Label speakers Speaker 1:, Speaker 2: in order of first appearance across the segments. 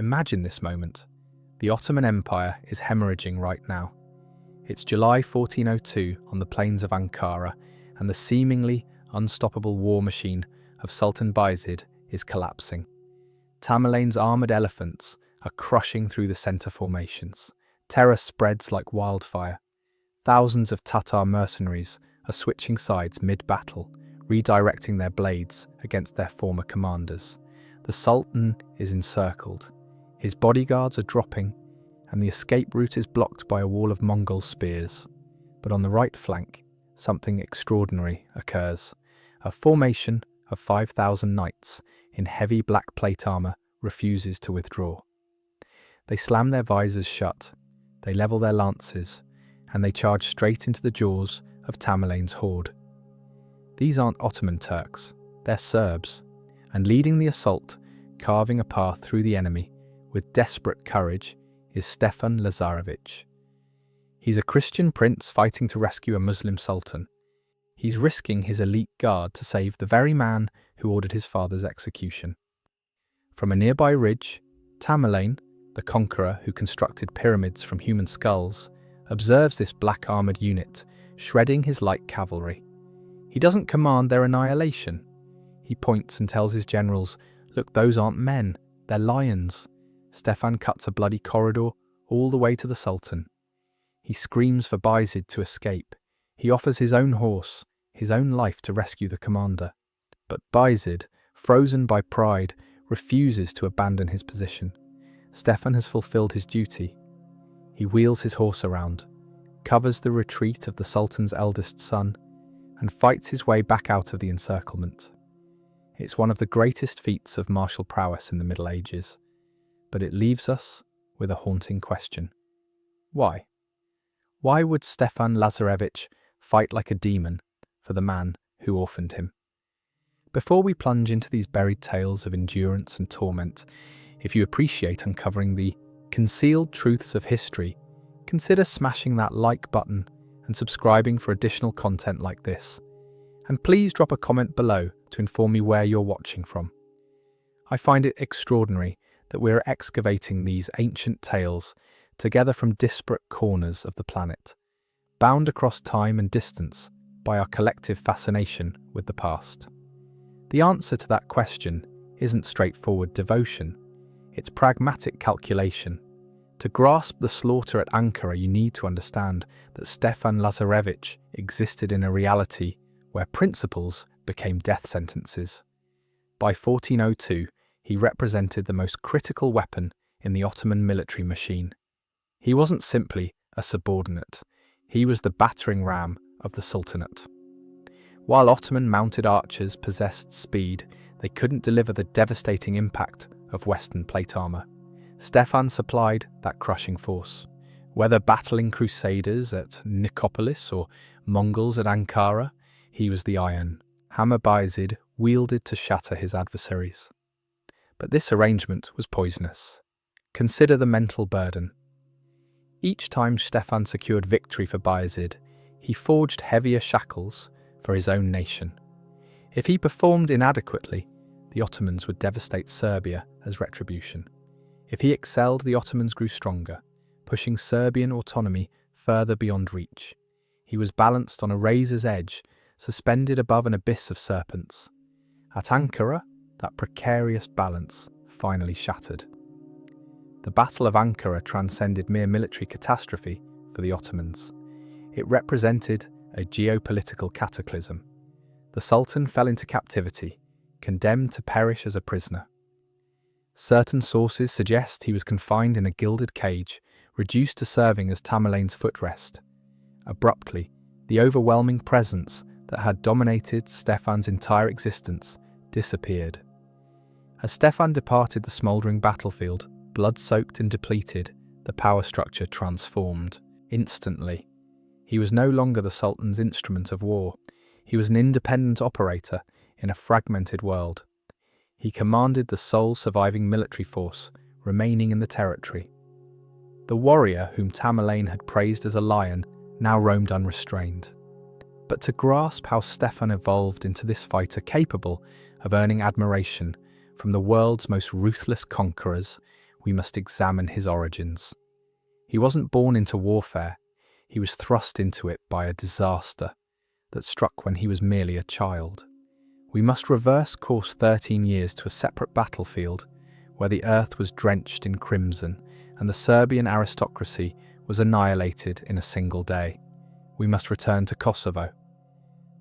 Speaker 1: Imagine this moment. The Ottoman Empire is hemorrhaging right now. It's July 1402 on the plains of Ankara, and the seemingly unstoppable war machine of Sultan Bayezid is collapsing. Tamerlane's armoured elephants are crushing through the centre formations. Terror spreads like wildfire. Thousands of Tatar mercenaries are switching sides mid-battle, redirecting their blades against their former commanders. The Sultan is encircled. His bodyguards are dropping, and the escape route is blocked by a wall of Mongol spears. But on the right flank, something extraordinary occurs. A formation of 5,000 knights in heavy black plate armour refuses to withdraw. They slam their visors shut, they level their lances, and they charge straight into the jaws of Tamerlane's horde. These aren't Ottoman Turks, they're Serbs, and leading the assault, carving a path through the enemy with desperate courage, is Stefan Lazarevic. He's a Christian prince fighting to rescue a Muslim sultan. He's risking his elite guard to save the very man who ordered his father's execution. From a nearby ridge, Tamerlane, the conqueror who constructed pyramids from human skulls, observes this black-armoured unit shredding his light cavalry. He doesn't command their annihilation. He points and tells his generals, "Look, those aren't men, they're lions." Stefan cuts a bloody corridor all the way to the Sultan. He screams for Bayezid to escape. He offers his own horse, his own life to rescue the commander. But Bayezid, frozen by pride, refuses to abandon his position. Stefan has fulfilled his duty. He wheels his horse around, covers the retreat of the Sultan's eldest son, and fights his way back out of the encirclement. It's one of the greatest feats of martial prowess in the Middle Ages, but it leaves us with a haunting question. Why? Why would Stefan Lazarevic fight like a demon for the man who orphaned him? Before we plunge into these buried tales of endurance and torment, if you appreciate uncovering the concealed truths of history, consider smashing that like button and subscribing for additional content like this. And please drop a comment below to inform me where you're watching from. I find it extraordinary that we're excavating these ancient tales together from disparate corners of the planet, bound across time and distance by our collective fascination with the past. The answer to that question isn't straightforward devotion, it's pragmatic calculation. To grasp the slaughter at Ankara, you need to understand that Stefan Lazarevic existed in a reality where principles became death sentences. By 1402, he represented the most critical weapon in the Ottoman military machine. He wasn't simply a subordinate, he was the battering ram of the Sultanate. While Ottoman mounted archers possessed speed, they couldn't deliver the devastating impact of Western plate armour. Stefan supplied that crushing force. Whether battling Crusaders at Nicopolis or Mongols at Ankara, he was the iron hammer Bayezid wielded to shatter his adversaries. But this arrangement was poisonous. Consider the mental burden. Each time Stefan secured victory for Bayezid, he forged heavier shackles for his own nation. If he performed inadequately, the Ottomans would devastate Serbia as retribution. If he excelled, the Ottomans grew stronger, pushing Serbian autonomy further beyond reach. He was balanced on a razor's edge, suspended above an abyss of serpents. At Ankara, that precarious balance finally shattered. The Battle of Ankara transcended mere military catastrophe for the Ottomans. It represented a geopolitical cataclysm. The Sultan fell into captivity, condemned to perish as a prisoner. Certain sources suggest he was confined in a gilded cage, reduced to serving as Tamerlane's footrest. Abruptly, the overwhelming presence that had dominated Stefan's entire existence disappeared. As Stefan departed the smouldering battlefield, blood-soaked and depleted, the power structure transformed instantly. He was no longer the Sultan's instrument of war. He was an independent operator in a fragmented world. He commanded the sole surviving military force remaining in the territory. The warrior whom Tamerlane had praised as a lion now roamed unrestrained. But to grasp how Stefan evolved into this fighter capable of earning admiration from the world's most ruthless conquerors, we must examine his origins. He wasn't born into warfare, he was thrust into it by a disaster that struck when he was merely a child. We must reverse course 13 years to a separate battlefield where the earth was drenched in crimson and the Serbian aristocracy was annihilated in a single day. We must return to Kosovo.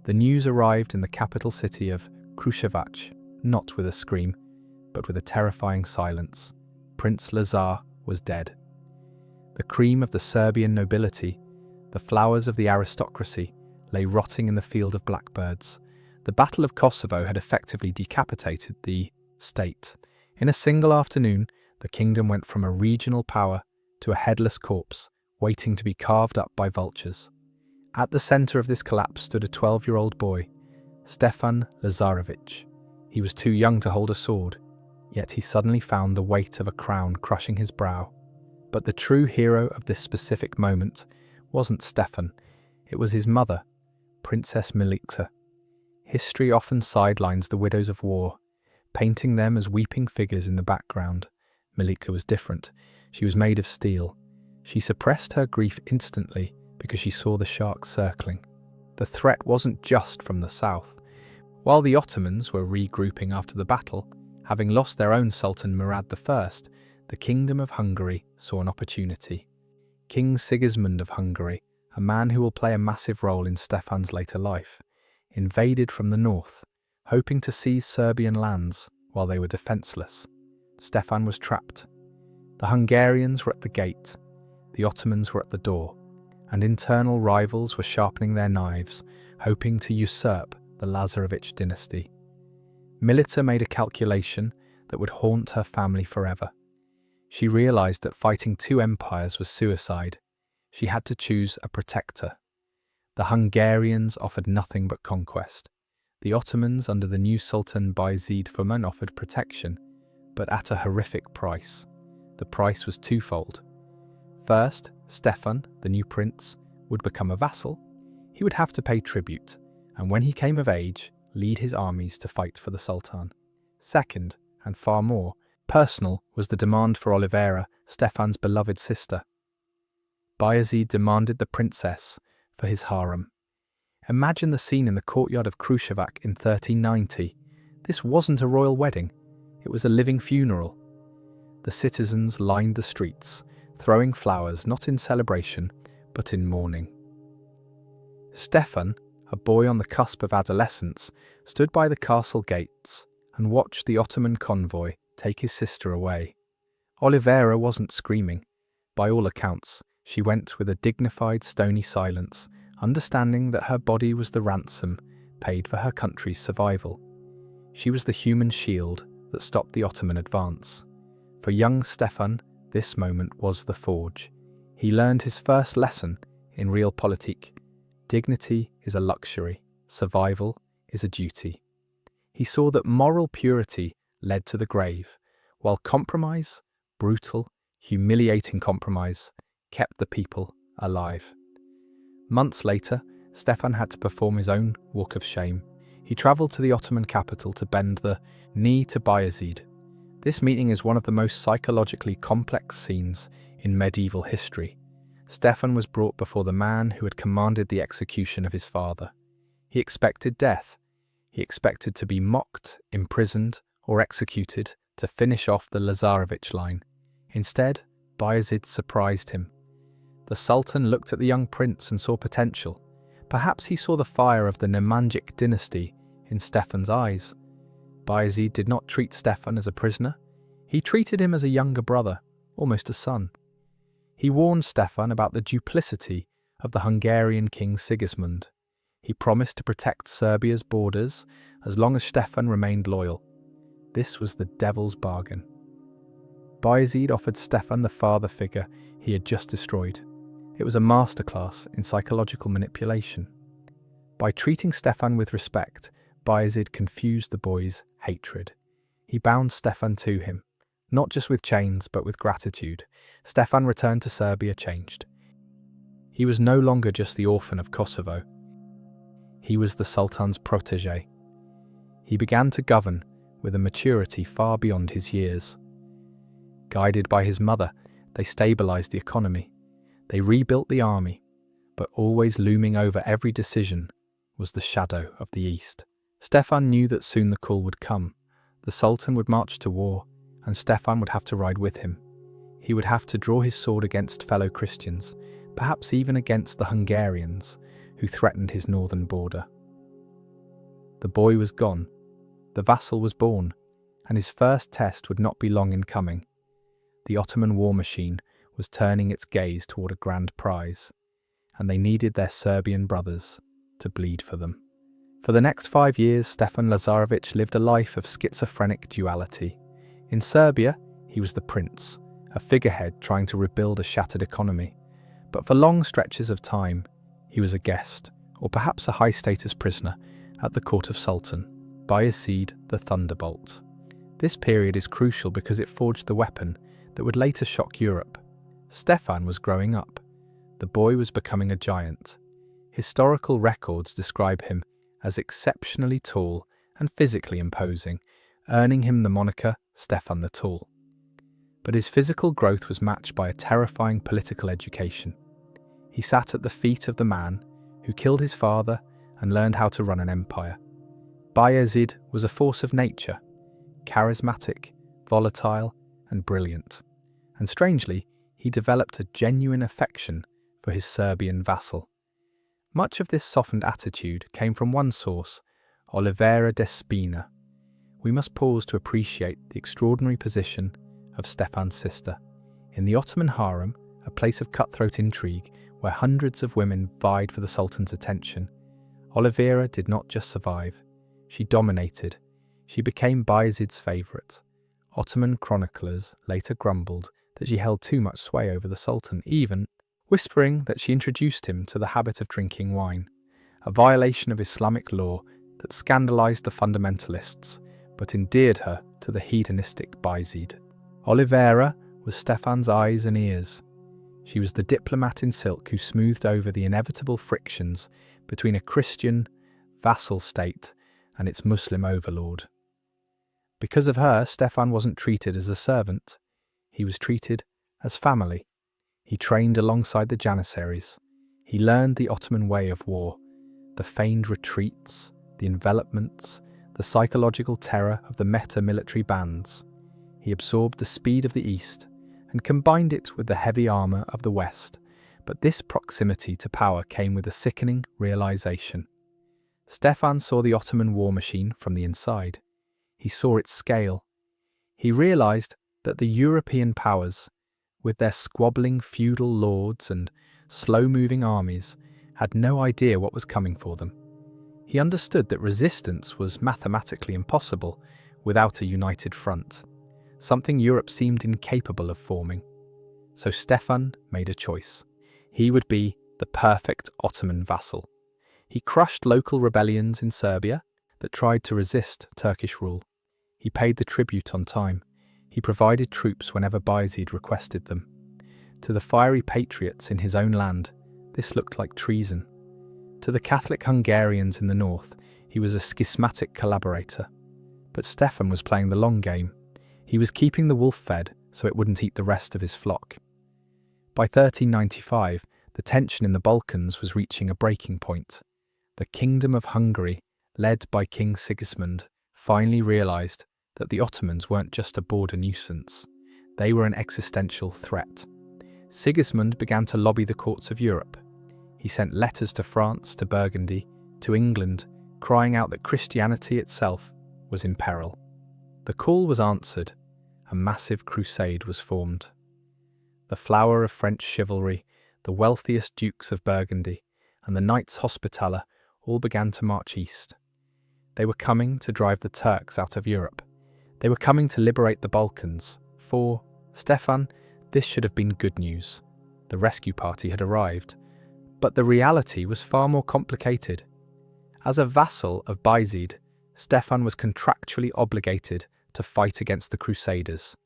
Speaker 1: The news arrived in the capital city of Kruševac, not with a scream, but with a terrifying silence. Prince Lazar was dead. The cream of the Serbian nobility, the flowers of the aristocracy, lay rotting in the field of blackbirds. The Battle of Kosovo had effectively decapitated the state. In a single afternoon, the kingdom went from a regional power to a headless corpse, waiting to be carved up by vultures. At the centre of this collapse stood a 12-year-old boy, Stefan Lazarevic. He was too young to hold a sword, yet he suddenly found the weight of a crown crushing his brow. But the true hero of this specific moment wasn't Stefan, it was his mother, Princess Milica. History often sidelines the widows of war, painting them as weeping figures in the background. Milica was different. She was made of steel. She suppressed her grief instantly because she saw the sharks circling. The threat wasn't just from the south. While the Ottomans were regrouping after the battle, having lost their own Sultan Murad I, the Kingdom of Hungary saw an opportunity. King Sigismund of Hungary, a man who will play a massive role in Stefan's later life, invaded from the north, hoping to seize Serbian lands while they were defenceless. Stefan was trapped. The Hungarians were at the gate, the Ottomans were at the door, and internal rivals were sharpening their knives, hoping to usurp the Lazarevic dynasty. Milica made a calculation that would haunt her family forever. She realized that fighting two empires was suicide. She had to choose a protector. The Hungarians offered nothing but conquest. The Ottomans under the new Sultan Bayezid offered protection, but at a horrific price. The price was twofold. First, Stefan, the new prince, would become a vassal. He would have to pay tribute, and when he came of age, lead his armies to fight for the Sultan. Second, and far more personal, was the demand for Olivera, Stefan's beloved sister. Bayezid demanded the princess for his harem. Imagine the scene in the courtyard of Kruševac in 1390. This wasn't a royal wedding, it was a living funeral. The citizens lined the streets, throwing flowers not in celebration, but in mourning. Stefan, a boy on the cusp of adolescence, stood by the castle gates and watched the Ottoman convoy take his sister away. Olivera wasn't screaming. By all accounts, she went with a dignified, stony silence, understanding that her body was the ransom paid for her country's survival. She was the human shield that stopped the Ottoman advance. For young Stefan, this moment was the forge. He learned his first lesson in realpolitik. Dignity is a luxury, survival is a duty. He saw that moral purity led to the grave, while compromise, brutal, humiliating compromise, kept the people alive. Months later, Stefan had to perform his own walk of shame. He travelled to the Ottoman capital to bend the knee to Bayezid. This meeting is one of the most psychologically complex scenes in medieval history. Stefan was brought before the man who had commanded the execution of his father. He expected death. He expected to be mocked, imprisoned, or executed to finish off the Lazarevic line. Instead, Bayezid surprised him. The Sultan looked at the young prince and saw potential. Perhaps he saw the fire of the Nemanjic dynasty in Stefan's eyes. Bayezid did not treat Stefan as a prisoner. He treated him as a younger brother, almost a son. He warned Stefan about the duplicity of the Hungarian king Sigismund. He promised to protect Serbia's borders as long as Stefan remained loyal. This was the devil's bargain. Bayezid offered Stefan the father figure he had just destroyed. It was a masterclass in psychological manipulation. By treating Stefan with respect, Bayezid confused the boy's hatred. He bound Stefan to him, not just with chains but with gratitude. Stefan returned to Serbia changed. He was no longer just the orphan of Kosovo. He was the Sultan's protégé. He began to govern with a maturity far beyond his years. Guided by his mother, they stabilized the economy. They rebuilt the army, but always looming over every decision was the shadow of the East. Stefan knew that soon the call would come. The Sultan would march to war, and Stefan would have to ride with him. He would have to draw his sword against fellow Christians, perhaps even against the Hungarians who threatened his northern border. The boy was gone, the vassal was born, and his first test would not be long in coming. The Ottoman war machine was turning its gaze toward a grand prize, and they needed their Serbian brothers to bleed for them. For the next 5 years, Stefan Lazarevic lived a life of schizophrenic duality. In Serbia, he was the prince, a figurehead trying to rebuild a shattered economy. But for long stretches of time, he was a guest, or perhaps a high-status prisoner, at the court of Sultan Bayezid the Thunderbolt. This period is crucial because it forged the weapon that would later shock Europe. Stefan was growing up. The boy was becoming a giant. Historical records describe him as exceptionally tall and physically imposing, earning him the moniker Stefan the Tall. But his physical growth was matched by a terrifying political education. He sat at the feet of the man who killed his father and learned how to run an empire. Bayezid was a force of nature, charismatic, volatile, and brilliant. And strangely, he developed a genuine affection for his Serbian vassal. Much of this softened attitude came from one source, Olivera Despina. We must pause to appreciate the extraordinary position of Stefan's sister. In the Ottoman harem, a place of cutthroat intrigue where hundreds of women vied for the Sultan's attention, Olivera did not just survive, she dominated. She became Bayezid's favourite. Ottoman chroniclers later grumbled that she held too much sway over the Sultan, even whispering that she introduced him to the habit of drinking wine, a violation of Islamic law that scandalized the fundamentalists but endeared her to the hedonistic Bayezid. Olivera was Stefan's eyes and ears. She was the diplomat in silk who smoothed over the inevitable frictions between a Christian vassal state and its Muslim overlord. Because of her, Stefan wasn't treated as a servant. He was treated as family. He trained alongside the Janissaries. He learned the Ottoman way of war, the feigned retreats, the envelopments, the psychological terror of the meta-military bands. He absorbed the speed of the East and combined it with the heavy armour of the West. But this proximity to power came with a sickening realization. Stefan saw the Ottoman war machine from the inside. He saw its scale. He realized that the European powers, with their squabbling feudal lords and slow-moving armies, had no idea what was coming for them. He understood that resistance was mathematically impossible without a united front, something Europe seemed incapable of forming. So Stefan made a choice. He would be the perfect Ottoman vassal. He crushed local rebellions in Serbia that tried to resist Turkish rule. He paid the tribute on time. He provided troops whenever Bayezid requested them. To the fiery patriots in his own land, this looked like treason. To the Catholic Hungarians in the north, he was a schismatic collaborator. But Stefan was playing the long game. He was keeping the wolf fed so it wouldn't eat the rest of his flock. By 1395, the tension in the Balkans was reaching a breaking point. The Kingdom of Hungary, led by King Sigismund, finally realized that the Ottomans weren't just a border nuisance. They were an existential threat. Sigismund began to lobby the courts of Europe. He sent letters to France, to Burgundy, to England, crying out that Christianity itself was in peril. The call was answered. A massive crusade was formed. The flower of French chivalry, the wealthiest dukes of Burgundy, and the Knights Hospitaller all began to march east. They were coming to drive the Turks out of Europe. They were coming to liberate the Balkans. For Stefan, this should have been good news. The rescue party had arrived. But the reality was far more complicated. As a vassal of Bayezid, Stefan was contractually obligated to fight against the Crusaders.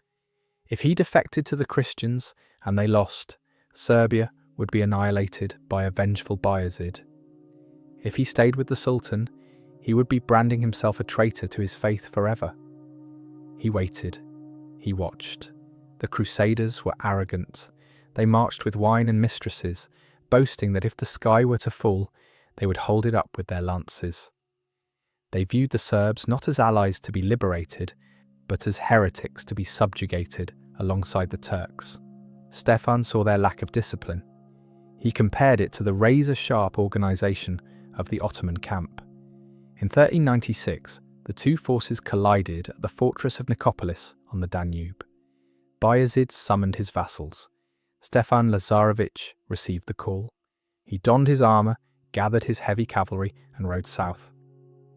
Speaker 1: If he defected to the Christians and they lost, Serbia would be annihilated by a vengeful Bayezid. If he stayed with the Sultan, he would be branding himself a traitor to his faith forever. He waited. He watched. The Crusaders were arrogant. They marched with wine and mistresses, boasting that if the sky were to fall, they would hold it up with their lances. They viewed the Serbs not as allies to be liberated, but as heretics to be subjugated alongside the Turks. Stefan saw their lack of discipline. He compared it to the razor-sharp organisation of the Ottoman camp. In 1396, the two forces collided at the fortress of Nicopolis on the Danube. Bayezid summoned his vassals. Stefan Lazarevic received the call. He donned his armour, gathered his heavy cavalry, and rode south.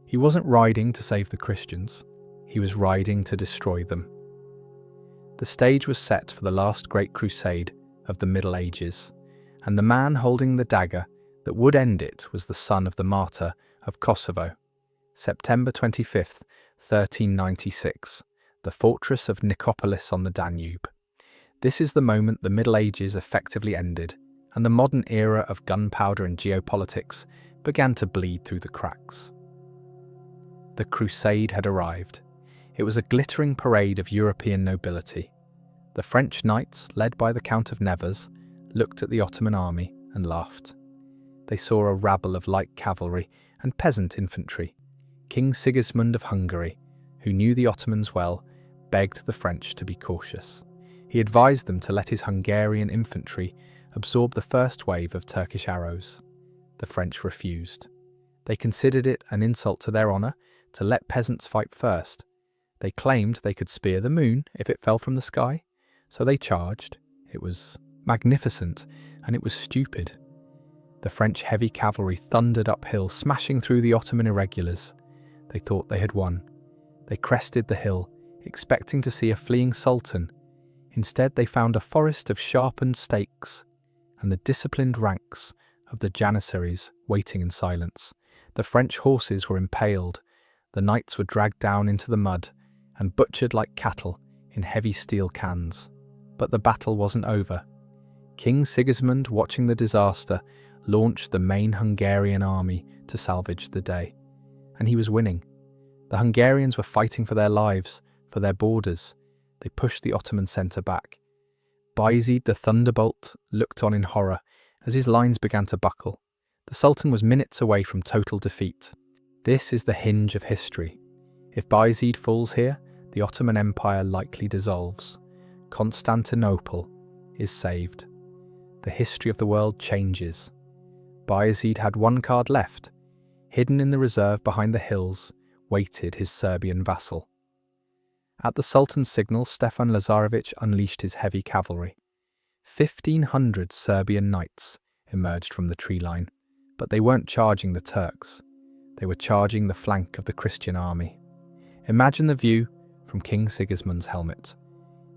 Speaker 1: He wasn't riding to save the Christians. He was riding to destroy them. The stage was set for the last great crusade of the Middle Ages, and the man holding the dagger that would end it was the son of the martyr of Kosovo. September 25th, 1396, the fortress of Nicopolis on the Danube. This is the moment the Middle Ages effectively ended, and the modern era of gunpowder and geopolitics began to bleed through the cracks. The crusade had arrived. It was a glittering parade of European nobility. The French knights, led by the Count of Nevers, looked at the Ottoman army and laughed. They saw a rabble of light cavalry and peasant infantry. King Sigismund of Hungary, who knew the Ottomans well, begged the French to be cautious. He advised them to let his Hungarian infantry absorb the first wave of Turkish arrows. The French refused. They considered it an insult to their honour to let peasants fight first. They claimed they could spear the moon if it fell from the sky, so they charged. It was magnificent, and it was stupid. The French heavy cavalry thundered uphill, smashing through the Ottoman irregulars. They thought they had won. They crested the hill, expecting to see a fleeing sultan. Instead, they found a forest of sharpened stakes and the disciplined ranks of the janissaries waiting in silence. The French horses were impaled. The knights were dragged down into the mud and butchered like cattle in heavy steel cans. But the battle wasn't over. King Sigismund, watching the disaster, launched the main Hungarian army to salvage the day. And he was winning. The Hungarians were fighting for their lives, for their borders. They pushed the Ottoman centre back. Bayezid the Thunderbolt looked on in horror as his lines began to buckle. The Sultan was minutes away from total defeat. This is the hinge of history. If Bayezid falls here, the Ottoman Empire likely dissolves. Constantinople is saved. The history of the world changes. Bayezid had one card left. Hidden in the reserve behind the hills, waited his Serbian vassal. At the Sultan's signal, Stefan Lazarevic unleashed his heavy cavalry. 1,500 Serbian knights emerged from the tree line, but they weren't charging the Turks. They were charging the flank of the Christian army. Imagine the view from King Sigismund's helmet.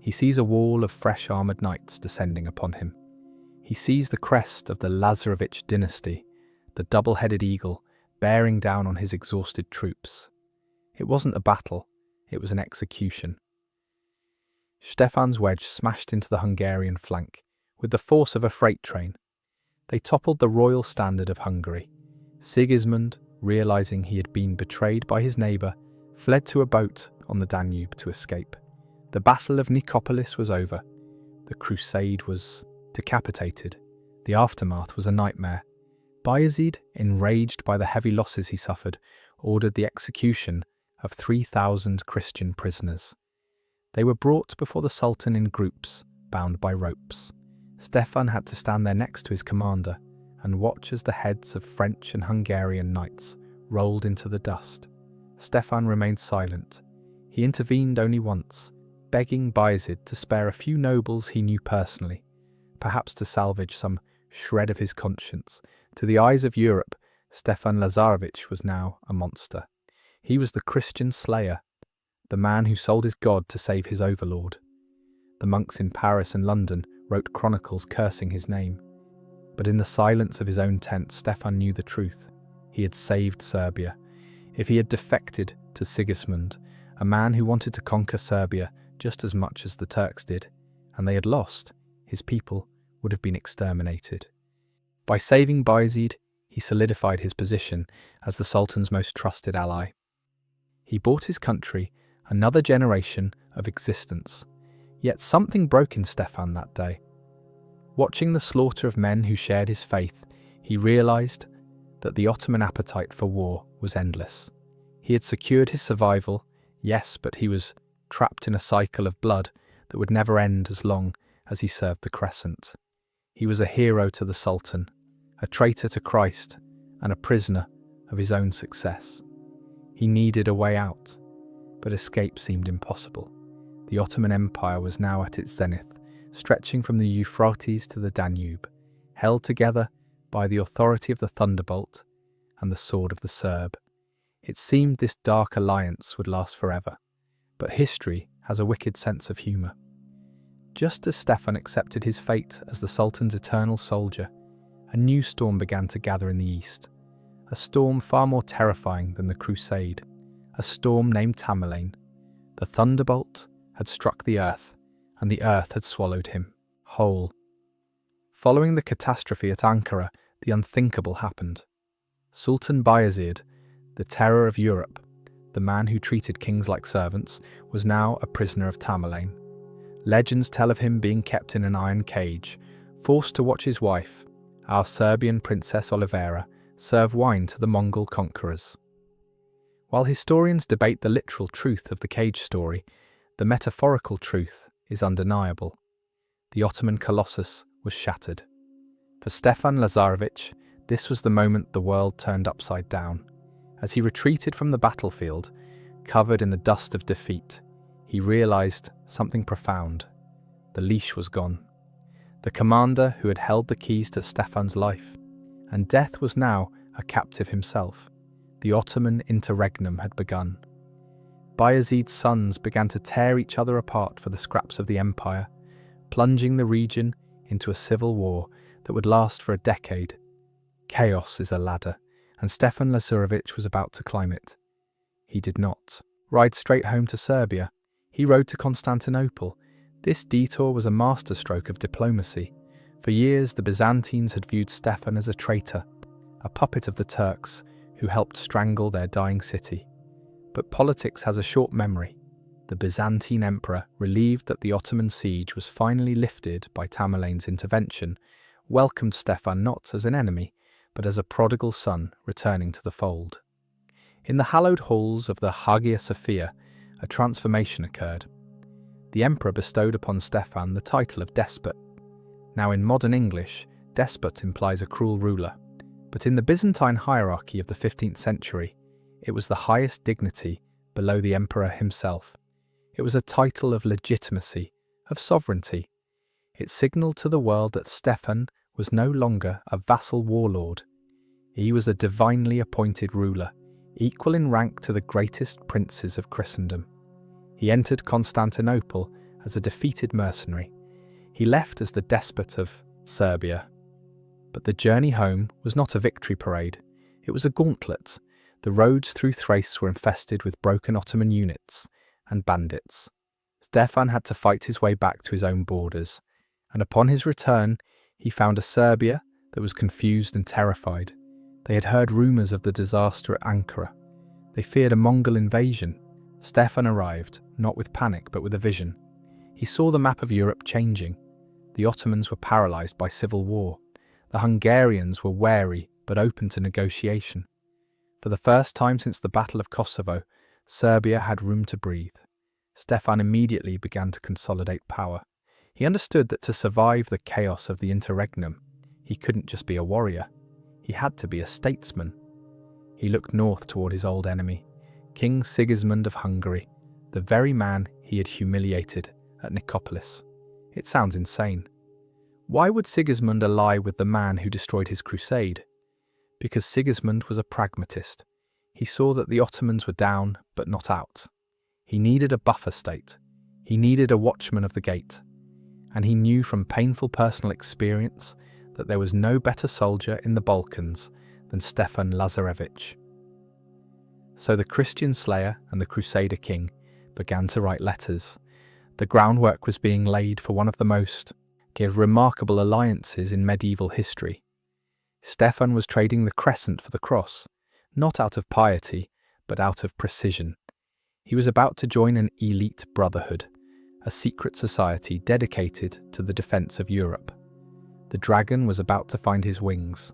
Speaker 1: He sees a wall of fresh armoured knights descending upon him. He sees the crest of the Lazarevic dynasty, the double-headed eagle, bearing down on his exhausted troops. It wasn't a battle, it was an execution. Stefan's wedge smashed into the Hungarian flank with the force of a freight train. They toppled the royal standard of Hungary. Sigismund, realising he had been betrayed by his neighbour, fled to a boat on the Danube to escape. The Battle of Nicopolis was over. The crusade was decapitated. The aftermath was a nightmare. Bayezid, enraged by the heavy losses he suffered, ordered the execution of 3,000 Christian prisoners. They were brought before the Sultan in groups, bound by ropes. Stefan had to stand there next to his commander and watch as the heads of French and Hungarian knights rolled into the dust. Stefan remained silent. He intervened only once, begging Bayezid to spare a few nobles he knew personally, perhaps to salvage some shred of his conscience. To the eyes of Europe, Stefan Lazarevic was now a monster. He was the Christian slayer, the man who sold his God to save his overlord. The monks in Paris and London wrote chronicles cursing his name. But in the silence of his own tent, Stefan knew the truth. He had saved Serbia. If he had defected to Sigismund, a man who wanted to conquer Serbia just as much as the Turks did, and they had lost, his people would have been exterminated. By saving Bayezid, he solidified his position as the Sultan's most trusted ally. He bought his country another generation of existence. Yet something broke in Stefan that day. Watching the slaughter of men who shared his faith, he realized that the Ottoman appetite for war was endless. He had secured his survival, yes, but he was trapped in a cycle of blood that would never end as long as he served the Crescent. He was a hero to the Sultan, a traitor to Christ, and a prisoner of his own success. He needed a way out, but escape seemed impossible. The Ottoman Empire was now at its zenith, stretching from the Euphrates to the Danube, held together by the authority of the thunderbolt and the sword of the Serb. It seemed this dark alliance would last forever, but history has a wicked sense of humour. Just as Stefan accepted his fate as the Sultan's eternal soldier, a new storm began to gather in the east, a storm far more terrifying than the Crusade, a storm named Tamerlane. The thunderbolt had struck the earth, and the earth had swallowed him whole. Following the catastrophe at Ankara, the unthinkable happened. Sultan Bayezid, the terror of Europe, the man who treated kings like servants, was now a prisoner of Tamerlane. Legends tell of him being kept in an iron cage, forced to watch his wife, our Serbian Princess Olivera, serve wine to the Mongol conquerors. While historians debate the literal truth of the cage story, the metaphorical truth is undeniable. The Ottoman colossus was shattered. For Stefan Lazarevic, this was the moment the world turned upside down. As he retreated from the battlefield, covered in the dust of defeat, he realized something profound. The leash was gone. The commander who had held the keys to Stefan's life, and death was now a captive himself. The Ottoman interregnum had begun. Bayezid's sons began to tear each other apart for the scraps of the empire, plunging the region into a civil war that would last for a decade. Chaos is a ladder, and Stefan Lazarevic was about to climb it. He did not ride straight home to Serbia. He rode to Constantinople. This detour was a masterstroke of diplomacy. For years, the Byzantines had viewed Stefan as a traitor, a puppet of the Turks who helped strangle their dying city. But politics has a short memory. The Byzantine emperor, relieved that the Ottoman siege was finally lifted by Tamerlane's intervention, welcomed Stefan not as an enemy, but as a prodigal son returning to the fold. In the hallowed halls of the Hagia Sophia, a transformation occurred. The emperor bestowed upon Stefan the title of despot. Now in modern English, despot implies a cruel ruler, but in the Byzantine hierarchy of the 15th century, it was the highest dignity below the emperor himself. It was a title of legitimacy, of sovereignty. It signalled to the world that Stefan was no longer a vassal warlord. He was a divinely appointed ruler, equal in rank to the greatest princes of Christendom. He entered Constantinople as a defeated mercenary. He left as the despot of Serbia. But the journey home was not a victory parade. It was a gauntlet. The roads through Thrace were infested with broken Ottoman units and bandits. Stefan had to fight his way back to his own borders, and upon his return, he found a Serbia that was confused and terrified. They had heard rumours of the disaster at Ankara. They feared a Mongol invasion. Stefan arrived, not with panic but with a vision. He saw the map of Europe changing. The Ottomans were paralysed by civil war. The Hungarians were wary but open to negotiation. For the first time since the Battle of Kosovo, Serbia had room to breathe. Stefan immediately began to consolidate power. He understood that to survive the chaos of the interregnum, he couldn't just be a warrior. He had to be a statesman. He looked north toward his old enemy, King Sigismund of Hungary, the very man he had humiliated at Nicopolis. It sounds insane. Why would Sigismund ally with the man who destroyed his crusade? Because Sigismund was a pragmatist. He saw that the Ottomans were down, but not out. He needed a buffer state. He needed a watchman of the gate. And he knew from painful personal experience that there was no better soldier in the Balkans than Stefan Lazarevic. So the Christian slayer and the Crusader king began to write letters. The groundwork was being laid for one of the most remarkable alliances in medieval history. Stefan was trading the crescent for the cross, not out of piety, but out of precision. He was about to join an elite brotherhood, a secret society dedicated to the defense of Europe. The dragon was about to find his wings.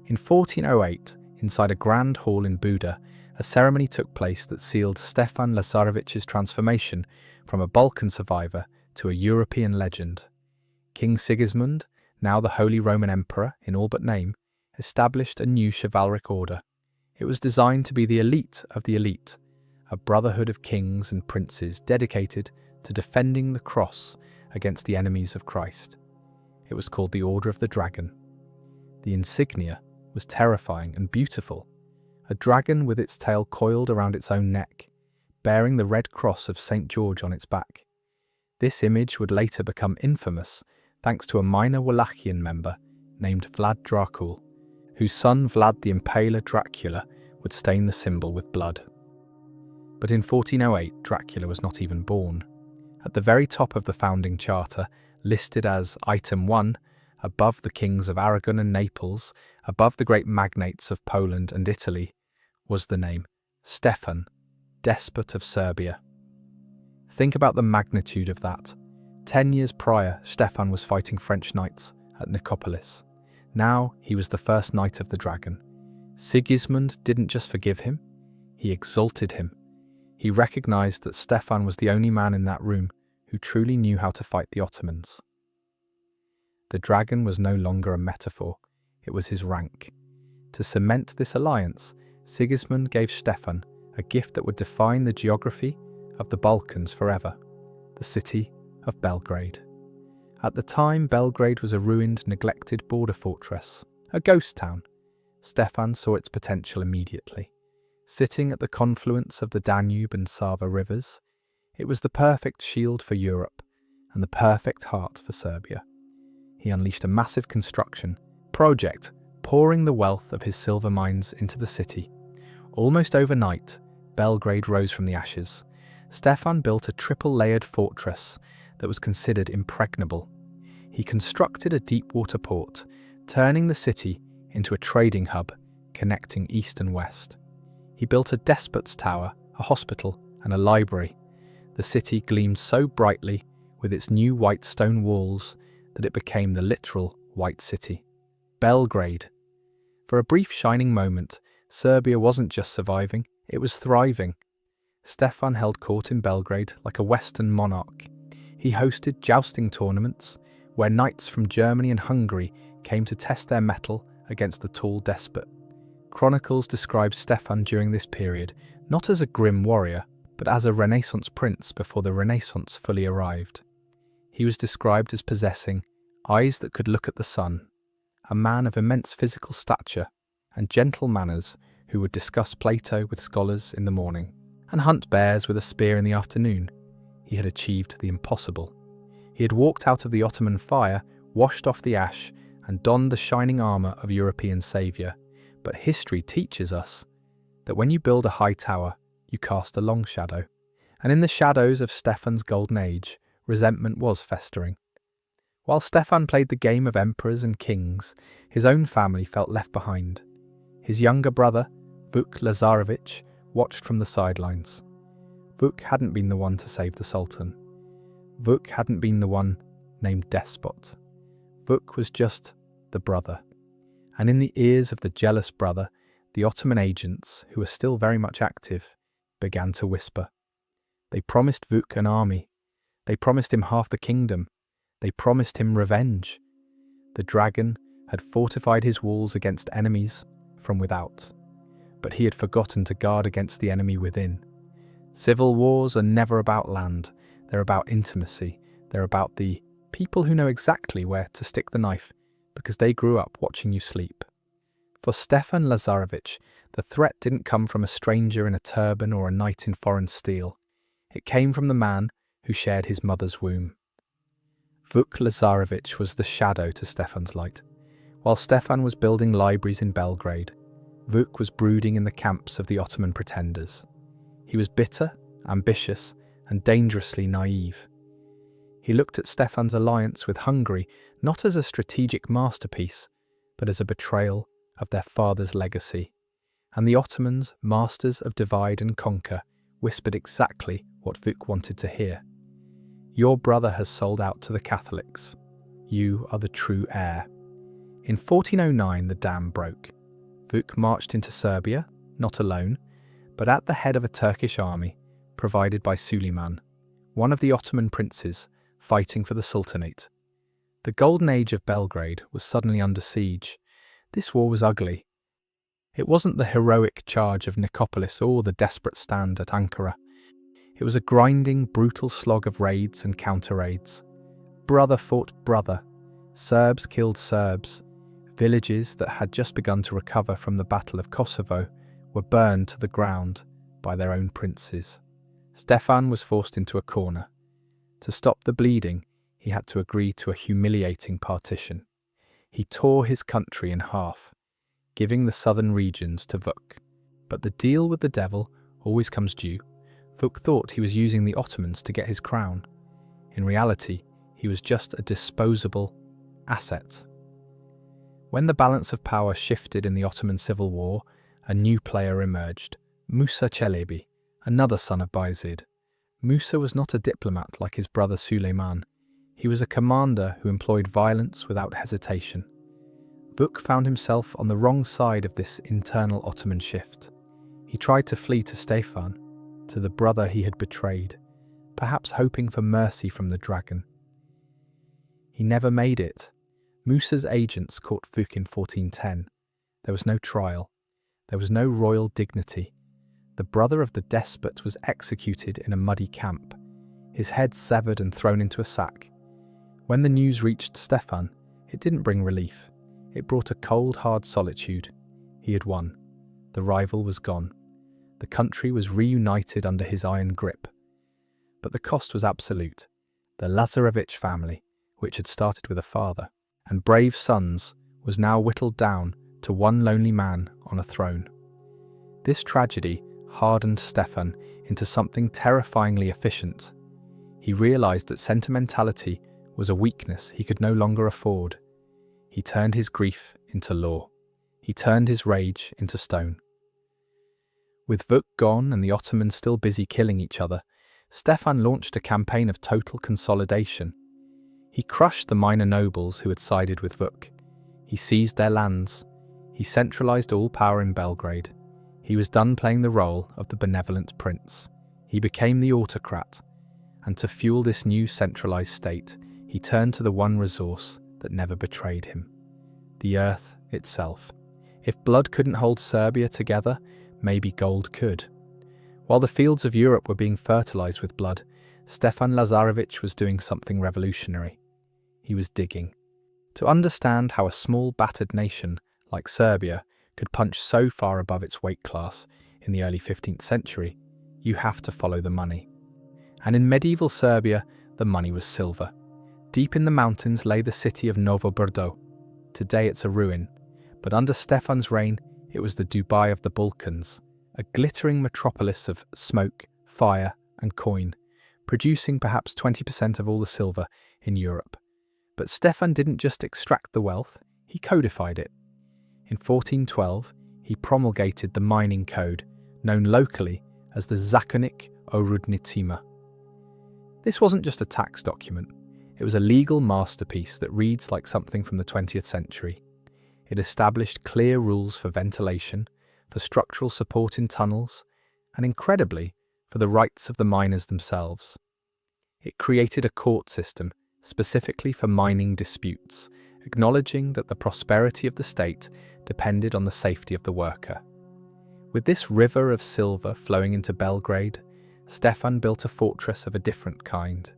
Speaker 1: In 1408, inside a grand hall in Buda, a ceremony took place that sealed Stefan Lazarevic's transformation from a Balkan survivor to a European legend. King Sigismund, now the Holy Roman Emperor in all but name, established a new chivalric order. It was designed to be the elite of the elite, a brotherhood of kings and princes dedicated to defending the cross against the enemies of Christ. It was called the Order of the Dragon. The insignia was terrifying and beautiful, a dragon with its tail coiled around its own neck, bearing the red cross of St. George on its back. This image would later become infamous thanks to a minor Wallachian member named Vlad Dracul, whose son Vlad the Impaler Dracula would stain the symbol with blood. But in 1408, Dracula was not even born. At the very top of the founding charter, listed as Item 1, above the kings of Aragon and Naples, above the great magnates of Poland and Italy, was the name Stefan, despot of Serbia. Think about the magnitude of that. 10 years prior, Stefan was fighting French knights at Nicopolis. Now he was the first knight of the dragon. Sigismund didn't just forgive him, he exalted him. He recognized that Stefan was the only man in that room who truly knew how to fight the Ottomans. The dragon was no longer a metaphor, it was his rank. To cement this alliance, Sigismund gave Stefan a gift that would define the geography of the Balkans forever: the city of Belgrade. At the time, Belgrade was a ruined, neglected border fortress, a ghost town. Stefan saw its potential immediately. Sitting at the confluence of the Danube and Sava rivers, it was the perfect shield for Europe and the perfect heart for Serbia. He unleashed a massive construction project, pouring the wealth of his silver mines into the city. Almost overnight, Belgrade rose from the ashes. Stefan built a triple-layered fortress that was considered impregnable. He constructed a deep-water port, turning the city into a trading hub connecting east and west. He built a despot's tower, a hospital, and a library. The city gleamed so brightly with its new white stone walls that it became the literal White City. Belgrade. For a brief shining moment, Serbia wasn't just surviving, it was thriving. Stefan held court in Belgrade like a Western monarch. He hosted jousting tournaments where knights from Germany and Hungary came to test their mettle against the tall despot. Chronicles describe Stefan during this period not as a grim warrior, but as a Renaissance prince before the Renaissance fully arrived. He was described as possessing eyes that could look at the sun, a man of immense physical stature and gentle manners who would discuss Plato with scholars in the morning and hunt bears with a spear in the afternoon. He had achieved the impossible. He had walked out of the Ottoman fire, washed off the ash, and donned the shining armour of European saviour. But history teaches us that when you build a high tower, you cast a long shadow. And in the shadows of Stefan's golden age, resentment was festering. While Stefan played the game of emperors and kings, his own family felt left behind. His younger brother, Vuk Lazarevic, watched from the sidelines. Vuk hadn't been the one to save the Sultan. Vuk hadn't been the one named despot. Vuk was just the brother. And in the ears of the jealous brother, the Ottoman agents, who were still very much active, began to whisper. They promised Vuk an army. They promised him half the kingdom. They promised him revenge. The dragon had fortified his walls against enemies from without, but he had forgotten to guard against the enemy within. Civil wars are never about land. They're about intimacy. They're about the people who know exactly where to stick the knife because they grew up watching you sleep. For Stefan Lazarevic, the threat didn't come from a stranger in a turban or a knight in foreign steel. It came from the man who shared his mother's womb. Vuk Lazarevic was the shadow to Stefan's light. While Stefan was building libraries in Belgrade, Vuk was brooding in the camps of the Ottoman pretenders. He was bitter, ambitious, and dangerously naive. He looked at Stefan's alliance with Hungary not as a strategic masterpiece, but as a betrayal of their father's legacy. And the Ottomans, masters of divide and conquer, whispered exactly what Vuk wanted to hear. Your brother has sold out to the Catholics. You are the true heir. In 1409, the dam broke. Vuk marched into Serbia, not alone, but at the head of a Turkish army, provided by Suleiman, one of the Ottoman princes fighting for the Sultanate. The golden age of Belgrade was suddenly under siege. This war was ugly. It wasn't the heroic charge of Nicopolis or the desperate stand at Ankara. It was a grinding, brutal slog of raids and counter-raids. Brother fought brother. Serbs killed Serbs. Villages that had just begun to recover from the Battle of Kosovo were burned to the ground by their own princes. Stefan was forced into a corner. To stop the bleeding, he had to agree to a humiliating partition. He tore his country in half, giving the southern regions to Vuk. But the deal with the devil always comes due. Vuk thought he was using the Ottomans to get his crown. In reality, he was just a disposable asset. When the balance of power shifted in the Ottoman civil war, a new player emerged, Musa Çelebi, another son of Bayezid. Musa was not a diplomat like his brother Suleiman. He was a commander who employed violence without hesitation. Vuk found himself on the wrong side of this internal Ottoman shift. He tried to flee to Stefan, to the brother he had betrayed, perhaps hoping for mercy from the dragon. He never made it. Musa's agents caught Vuk in 1410. There was no trial. There was no royal dignity. The brother of the despot was executed in a muddy camp, his head severed and thrown into a sack. When the news reached Stefan, it didn't bring relief. It brought a cold, hard solitude. He had won. The rival was gone. The country was reunited under his iron grip. But the cost was absolute. The Lazarevic family, which had started with a father and brave sons, was now whittled down to one lonely man on a throne. This tragedy hardened Stefan into something terrifyingly efficient. He realized that sentimentality was a weakness he could no longer afford. He turned his grief into law. He turned his rage into stone. With Vuk gone and the Ottomans still busy killing each other, Stefan launched a campaign of total consolidation. He crushed the minor nobles who had sided with Vuk. He seized their lands. He centralized all power in Belgrade. He was done playing the role of the benevolent prince. He became the autocrat. And to fuel this new centralized state, he turned to the one resource that never betrayed him: the earth itself. If blood couldn't hold Serbia together, maybe gold could. While the fields of Europe were being fertilized with blood, Stefan Lazarevic was doing something revolutionary. He was digging. To understand how a small battered nation like Serbia could punch so far above its weight class in the early 15th century, you have to follow the money. And in medieval Serbia, the money was silver. Deep in the mountains lay the city of Novo Brdo. Today it's a ruin, but under Stefan's reign, it was the Dubai of the Balkans, a glittering metropolis of smoke, fire, and coin, producing perhaps 20% of all the silver in Europe. But Stefan didn't just extract the wealth, he codified it. In 1412, he promulgated the mining code, known locally as the Zakonik o Rudnicima. This wasn't just a tax document, it was a legal masterpiece that reads like something from the 20th century. It established clear rules for ventilation, for structural support in tunnels, and incredibly, for the rights of the miners themselves. It created a court system specifically for mining disputes, acknowledging that the prosperity of the state depended on the safety of the worker. With this river of silver flowing into Belgrade, Stefan built a fortress of a different kind.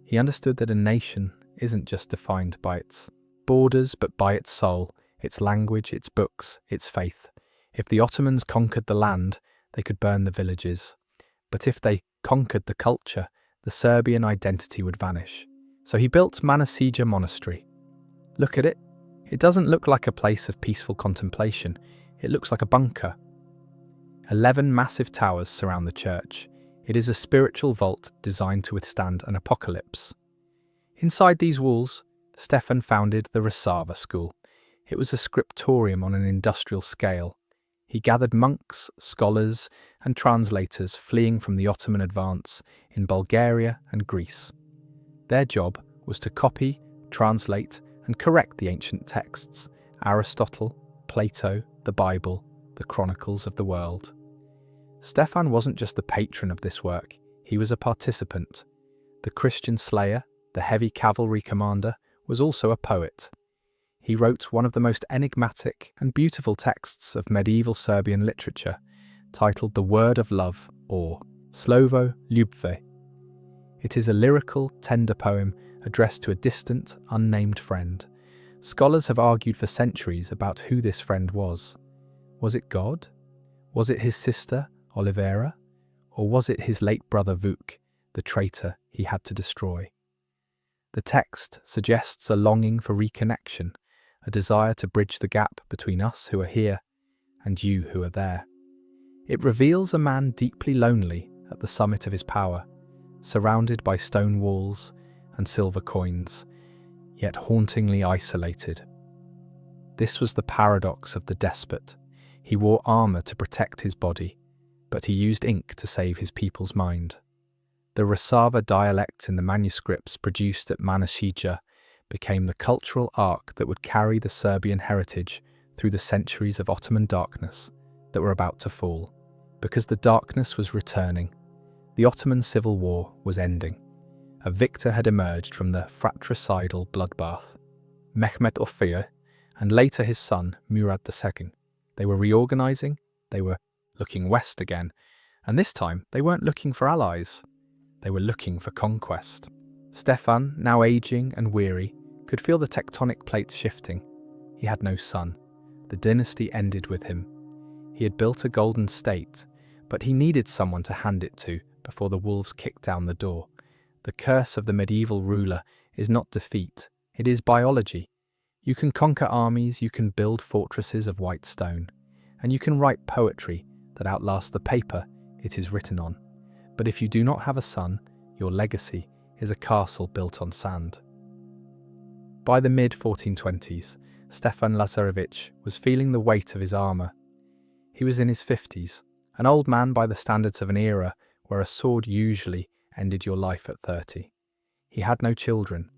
Speaker 1: He understood that a nation isn't just defined by its borders, but by its soul, its language, its books, its faith. If the Ottomans conquered the land, they could burn the villages. But if they conquered the culture, the Serbian identity would vanish. So he built Manasija Monastery. Look at it. It doesn't look like a place of peaceful contemplation. It looks like a bunker. 11 massive towers surround the church. It is a spiritual vault designed to withstand an apocalypse. Inside these walls, Stefan founded the Rasava school. It was a scriptorium on an industrial scale. He gathered monks, scholars, and translators fleeing from the Ottoman advance in Bulgaria and Greece. Their job was to copy, translate, and correct the ancient texts: Aristotle, Plato, the Bible, the chronicles of the world. Stefan wasn't just the patron of this work, he was a participant. The Christian slayer, the heavy cavalry commander, was also a poet. He wrote one of the most enigmatic and beautiful texts of medieval Serbian literature, titled The Word of Love, or Slovo Ljubve. It is a lyrical, tender poem addressed to a distant, unnamed friend. Scholars have argued for centuries about who this friend was. Was it God? Was it his sister, Olivera? Or was it his late brother Vuk, the traitor he had to destroy? The text suggests a longing for reconnection, a desire to bridge the gap between us who are here and you who are there. It reveals a man deeply lonely at the summit of his power, surrounded by stone walls and silver coins, yet hauntingly isolated. This was the paradox of the despot. He wore armour to protect his body, but he used ink to save his people's mind. The Rasava dialect in the manuscripts produced at Manasija became the cultural arc that would carry the Serbian heritage through the centuries of Ottoman darkness that were about to fall. Because the darkness was returning, the Ottoman civil war was ending. A victor had emerged from the fratricidal bloodbath. Mehmet Ofir, and later his son, Murad II. They were reorganising, they were looking west again, and this time they weren't looking for allies. They were looking for conquest. Stefan, now aging and weary, could feel the tectonic plates shifting. He had no son. The dynasty ended with him. He had built a golden state, but he needed someone to hand it to before the wolves kicked down the door. The curse of the medieval ruler is not defeat, it is biology. You can conquer armies, you can build fortresses of white stone, and you can write poetry that outlasts the paper it is written on. But if you do not have a son, your legacy is a castle built on sand. By the mid-1420s, Stefan Lazarevic was feeling the weight of his armour. He was in his 50s, an old man by the standards of an era where a sword usually ended your life at 30. He had no children.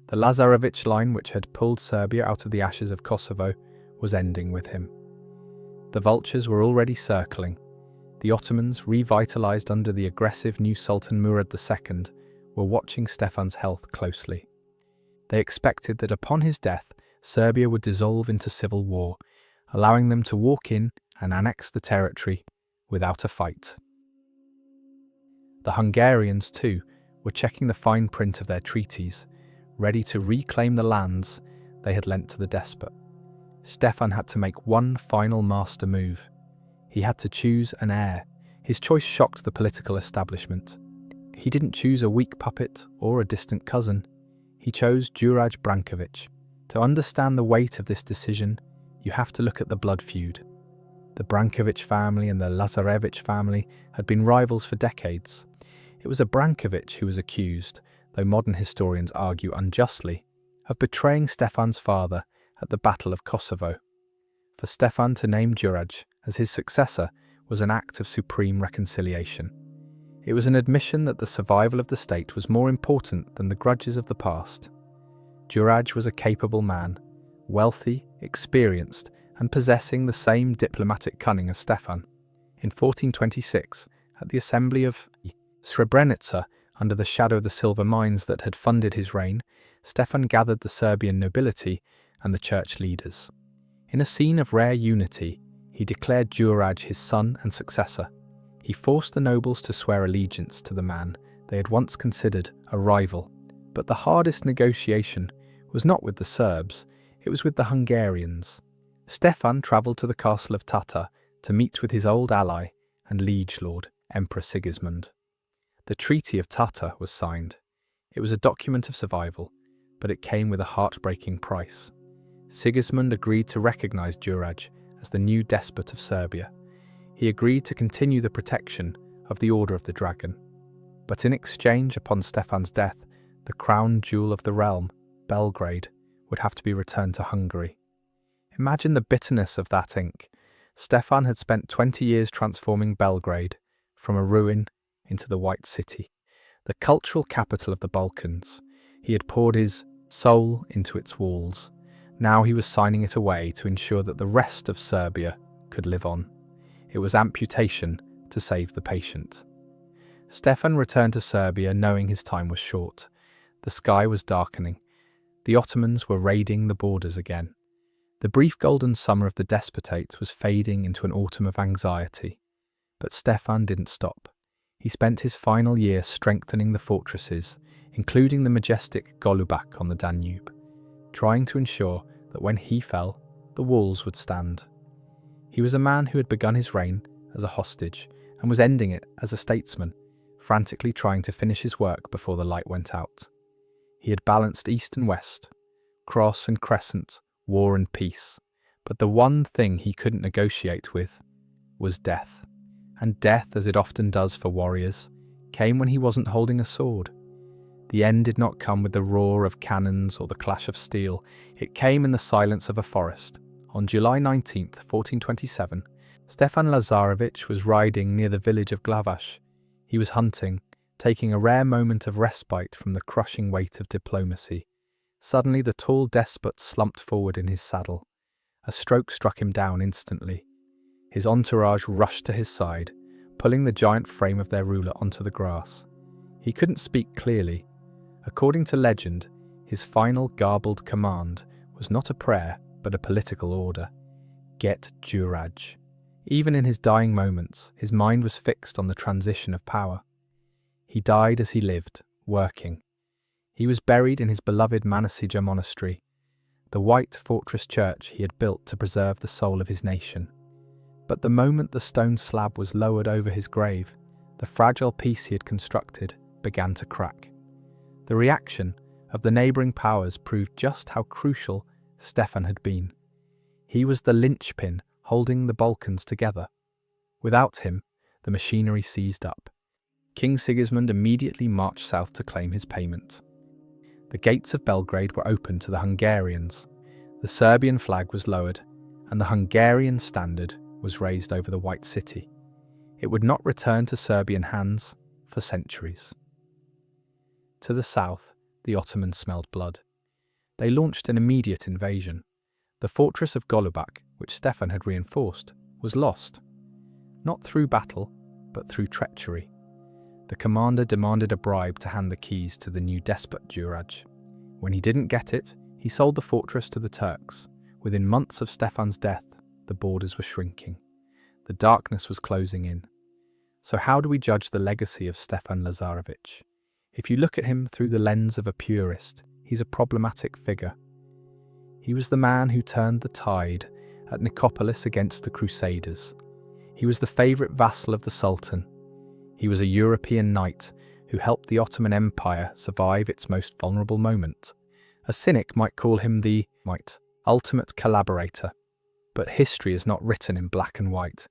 Speaker 1: The Lazarevic line, which had pulled Serbia out of the ashes of Kosovo, was ending with him. The vultures were already circling. The Ottomans, revitalised under the aggressive new Sultan Murad II, were watching Stefan's health closely. They expected that upon his death, Serbia would dissolve into civil war, allowing them to walk in and annex the territory without a fight. The Hungarians, too, were checking the fine print of their treaties, ready to reclaim the lands they had lent to the despot. Stefan had to make one final master move. He had to choose an heir. His choice shocked the political establishment. He didn't choose a weak puppet or a distant cousin. He chose Đurađ Branković. To understand the weight of this decision, you have to look at the blood feud. The Branković family and the Lazarevic family had been rivals for decades. It was a Branković who was accused, though modern historians argue unjustly, of betraying Stefan's father at the Battle of Kosovo. For Stefan to name Đurađ as his successor was an act of supreme reconciliation. It was an admission that the survival of the state was more important than the grudges of the past. Đurađ was a capable man, wealthy, experienced, and possessing the same diplomatic cunning as Stefan. In 1426, at the assembly of Srebrenica, under the shadow of the silver mines that had funded his reign, Stefan gathered the Serbian nobility and the church leaders. In a scene of rare unity, he declared Đurađ his son and successor. He forced the nobles to swear allegiance to the man they had once considered a rival. But the hardest negotiation was not with the Serbs, it was with the Hungarians. Stefan travelled to the castle of Tata to meet with his old ally and liege lord, Emperor Sigismund. The Treaty of Tata was signed. It was a document of survival, but it came with a heartbreaking price. Sigismund agreed to recognise Đurađ as the new despot of Serbia. He agreed to continue the protection of the Order of the Dragon. But in exchange, upon Stefan's death, the crown jewel of the realm, Belgrade, would have to be returned to Hungary. Imagine the bitterness of that ink. Stefan had spent 20 years transforming Belgrade from a ruin into the White City. the cultural capital of the Balkans. He had poured his soul into its walls. Now he was signing it away to ensure that the rest of Serbia could live on. It was amputation to save the patient. Stefan returned to Serbia knowing his time was short. The sky was darkening. The Ottomans were raiding the borders again. The brief golden summer of the despotates was fading into an autumn of anxiety. But Stefan didn't stop. He spent his final year strengthening the fortresses, including the majestic Golubac on the Danube, trying to ensure that when he fell, the walls would stand. He was a man who had begun his reign as a hostage and was ending it as a statesman, frantically trying to finish his work before the light went out. He had balanced east and west, cross and crescent, war and peace, but the one thing he couldn't negotiate with was death. And death, as it often does for warriors, came when he wasn't holding a sword. The end did not come with the roar of cannons or the clash of steel. It came in the silence of a forest. On July 19th, 1427, Stefan Lazarevic was riding near the village of Glavaš. He was hunting, taking a rare moment of respite from the crushing weight of diplomacy. Suddenly the tall despot slumped forward in his saddle. A stroke struck him down instantly. His entourage rushed to his side, pulling the giant frame of their ruler onto the grass. He couldn't speak clearly. According to legend, his final garbled command was not a prayer, but a political order. Get Juraj. Even in his dying moments, his mind was fixed on the transition of power. He died as he lived, working. He was buried in his beloved Manasija monastery, the white fortress church he had built to preserve the soul of his nation. But the moment the stone slab was lowered over his grave, the fragile piece he had constructed began to crack. The reaction of the neighbouring powers proved just how crucial Stefan had been. He was the linchpin holding the Balkans together. Without him, the machinery seized up. King Sigismund immediately marched south to claim his payment. The gates of Belgrade were opened to the Hungarians. The Serbian flag was lowered, and the Hungarian standard was raised over the White City. It would not return to Serbian hands for centuries. To the south, the Ottomans smelled blood. They launched an immediate invasion. The fortress of Golubac, which Stefan had reinforced, was lost. Not through battle, but through treachery. The commander demanded a bribe to hand the keys to the new despot Juraj. When he didn't get it, he sold the fortress to the Turks. Within months of Stefan's death, the borders were shrinking. The darkness was closing in. So how do we judge the legacy of Stefan Lazarevic? If you look at him through the lens of a purist, he's a problematic figure. He was the man who turned the tide at Nicopolis against the Crusaders. He was the favourite vassal of the Sultan. He was a European knight who helped the Ottoman Empire survive its most vulnerable moment. A cynic might call him the ultimate collaborator. But history is not written in black and white.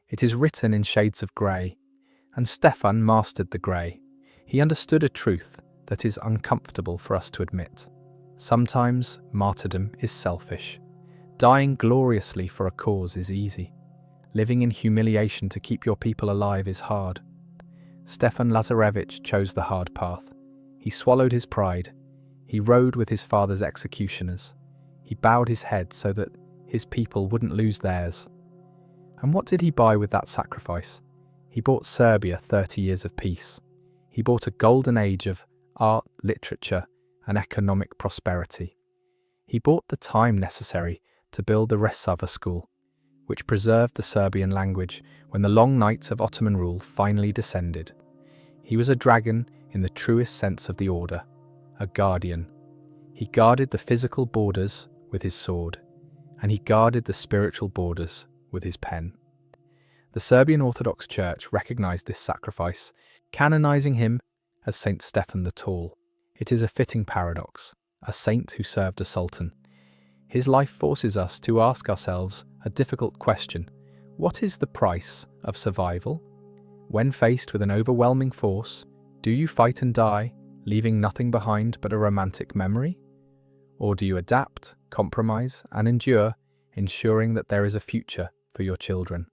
Speaker 1: It is written in shades of grey. And Stefan mastered the grey. He understood a truth that is uncomfortable for us to admit. Sometimes martyrdom is selfish. Dying gloriously for a cause is easy. Living in humiliation to keep your people alive is hard. Stefan Lazarevic chose the hard path. He swallowed his pride. He rode with his father's executioners. He bowed his head so that his people wouldn't lose theirs. And what did he buy with that sacrifice? He bought Serbia 30 years of peace. He bought a golden age of art, literature, and economic prosperity. He bought the time necessary to build the Resava school, which preserved the Serbian language when the long night of Ottoman rule finally descended. He was a dragon in the truest sense of the order, a guardian. He guarded the physical borders with his sword, and he guarded the spiritual borders with his pen. The Serbian Orthodox Church recognized this sacrifice, canonizing him as Saint Stefan the Tall. It is a fitting paradox, a saint who served a sultan. His life forces us to ask ourselves a difficult question. What is the price of survival? When faced with an overwhelming force, do you fight and die, leaving nothing behind but a romantic memory? Or do you adapt, compromise, and endure, ensuring that there is a future for your children?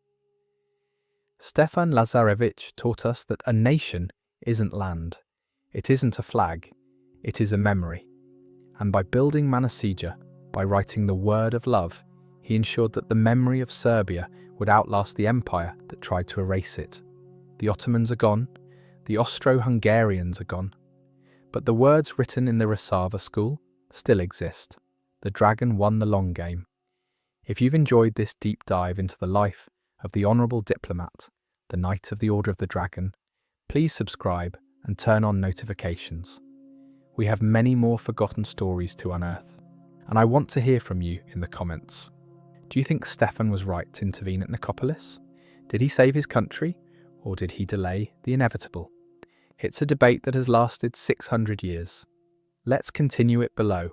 Speaker 1: Stefan Lazarevic taught us that a nation isn't land. It isn't a flag, it is a memory. And by building Manasija, by writing the word of love, he ensured that the memory of Serbia would outlast the empire that tried to erase it. The Ottomans are gone, the Austro-Hungarians are gone, but the words written in the Rasava school still exist. The dragon won the long game. If you've enjoyed this deep dive into the life of the honourable diplomat, the Knight of the Order of the Dragon, please subscribe and turn on notifications. We have many more forgotten stories to unearth, and I want to hear from you in the comments. Do you think Stefan was right to intervene at Nicopolis? Did he save his country, or did he delay the inevitable? It's a debate that has lasted 600 years. Let's continue it below.